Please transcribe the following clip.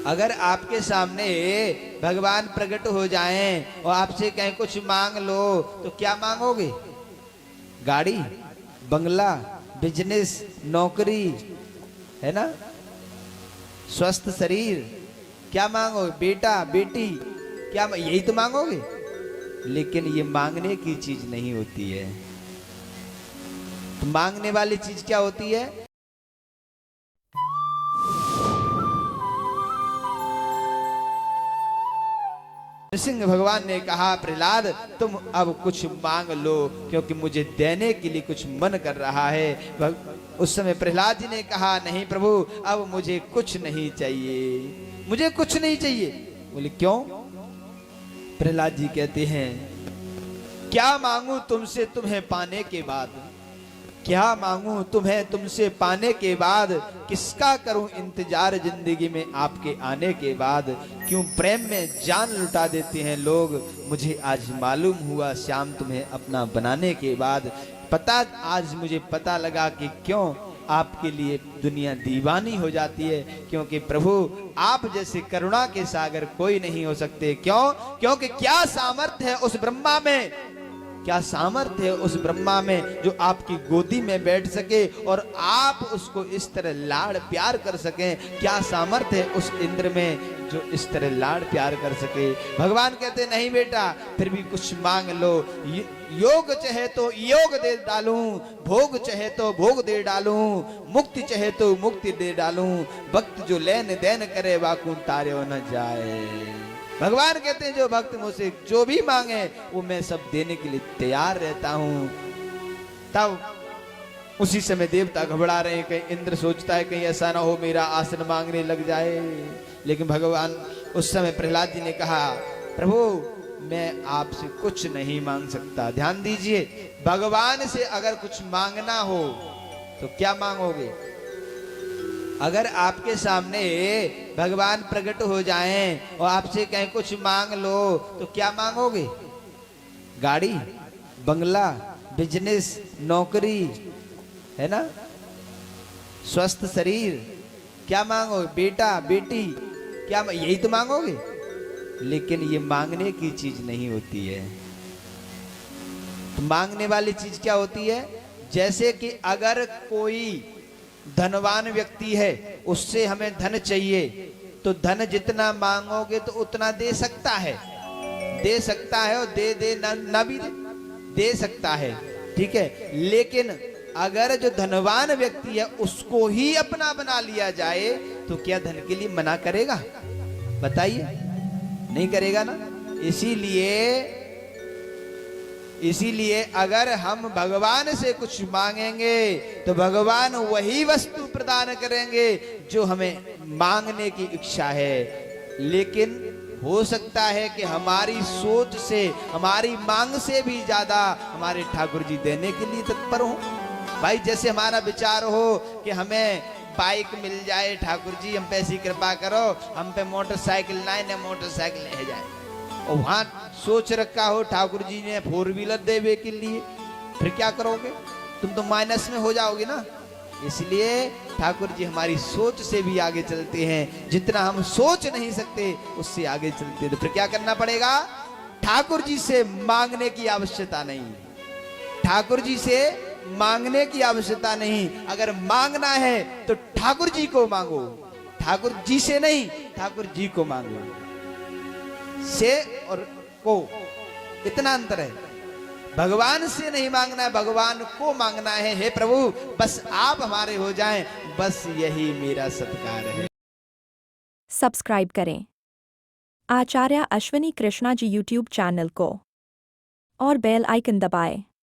अगर आपके सामने भगवान प्रकट हो जाएं और आपसे कहें कुछ मांग लो तो क्या मांगोगे? गाड़ी, बंगला, बिजनेस, नौकरी, है ना, स्वस्थ शरीर, क्या मांगोगे? बेटा बेटी, क्या यही तो मांगोगे। लेकिन ये मांगने की चीज नहीं होती है। तो मांगने वाली चीज क्या होती है? नृसिंह भगवान ने कहा, प्रहलाद तुम अब कुछ मांग लो, क्योंकि मुझे देने के लिए कुछ मन कर रहा है। उस समय प्रहलाद जी ने कहा, नहीं प्रभु, अब मुझे कुछ नहीं चाहिए, मुझे कुछ नहीं चाहिए। बोले क्यों? प्रहलाद जी कहते हैं, क्या मांगू तुमसे तुम्हें पाने के बाद, क्या मांगू तुम्हें तुमसे पाने के बाद, किसका करूं इंतजार जिंदगी में आपके आने के बाद। क्यों प्रेम में जान लुटा देते हैं लोग, मुझे आज मालूम हुआ श्याम तुम्हें अपना बनाने के बाद। आज मुझे पता लगा कि क्यों आपके लिए दुनिया दीवानी हो जाती है, क्योंकि प्रभु आप जैसे करुणा के सागर कोई नहीं हो सकते। क्यों? क्योंकि क्या सामर्थ्य है उस ब्रह्मा में, क्या सामर्थ्य है उस ब्रह्मा में जो आपकी गोदी में बैठ सके और आप उसको इस तरह लाड़ प्यार कर सकें। क्या सामर्थ्य है उस इंद्र में जो इस तरह लाड़ प्यार कर सके। भगवान कहते नहीं बेटा, फिर भी कुछ मांग लो। योग चाहे तो योग दे डालूं, भोग चाहे तो भोग दे डालूं, मुक्ति चाहे तो मुक्ति दे डालूं, भक्त जो लेन देन करे वाकुन तारे न जाए। भगवान कहते हैं जो भक्त मुझसे जो भी मांगे वो मैं सब देने के लिए तैयार रहता हूं। तब उसी समय देवता घबरा रहे हैं, कहीं इंद्र सोचता है कहीं ऐसा ना हो मेरा आसन मांगने लग जाए। लेकिन भगवान उस समय प्रहलाद जी ने कहा, प्रभु मैं आपसे कुछ नहीं मांग सकता। ध्यान दीजिए, भगवान से अगर कुछ मांगना हो तो क्या मांगोगे? अगर आपके सामने भगवान प्रकट हो जाएं और आपसे कहें कुछ मांग लो तो क्या मांगोगे? गाड़ी, बंगला, बिजनेस, नौकरी, है ना, स्वस्थ शरीर, क्या मांगोगे? बेटा बेटी, क्या यही तो मांगोगे। लेकिन ये मांगने की चीज नहीं होती है। तो मांगने वाली चीज क्या होती है? जैसे कि अगर कोई धनवान व्यक्ति है, उससे हमें धन चाहिए, तो धन जितना मांगोगे तो उतना दे सकता है, दे सकता है, और दे ना भी दे सकता है, ठीक है। लेकिन अगर जो धनवान व्यक्ति है उसको ही अपना बना लिया जाए तो क्या धन के लिए मना करेगा? बताइए, नहीं करेगा ना। इसीलिए अगर हम भगवान से कुछ मांगेंगे तो भगवान वही वस्तु प्रदान करेंगे जो हमें मांगने की इच्छा है। लेकिन हो सकता है कि हमारी सोच से, हमारी मांग से भी ज्यादा हमारे ठाकुर जी देने के लिए तत्पर हो। भाई जैसे हमारा विचार हो कि हमें बाइक मिल जाए, ठाकुर जी हम पे ऐसी कृपा करो, हम पे मोटरसाइकिल ना मोटरसाइकिल ले जाए, और वहां सोच रखा हो ठाकुर जी ने 4 व्हीलर देवे के लिए, फिर क्या करोगे? तुम तो माइनस में हो जाओगे ना। इसलिए ठाकुर जी हमारी सोच से भी आगे चलते हैं, जितना हम सोच नहीं सकते उससे आगे चलते हैं। तो फिर क्या करना पड़ेगा? ठाकुर जी से मांगने की आवश्यकता नहीं, ठाकुर जी से मांगने की आवश्यकता नहीं। अगर मांगना है तो ठाकुर जी को मांगो, ठाकुर जी से नहीं, ठाकुर जी को मांगो। से और को इतना अंतर है। भगवान से नहीं मांगना है, भगवान को मांगना है। हे प्रभु बस आप हमारे हो जाएं, बस यही मेरा सत्कार है। सब्सक्राइब करें आचार्य अश्विनी कृष्णा जी यूट्यूब चैनल को और बेल आइकन दबाएं।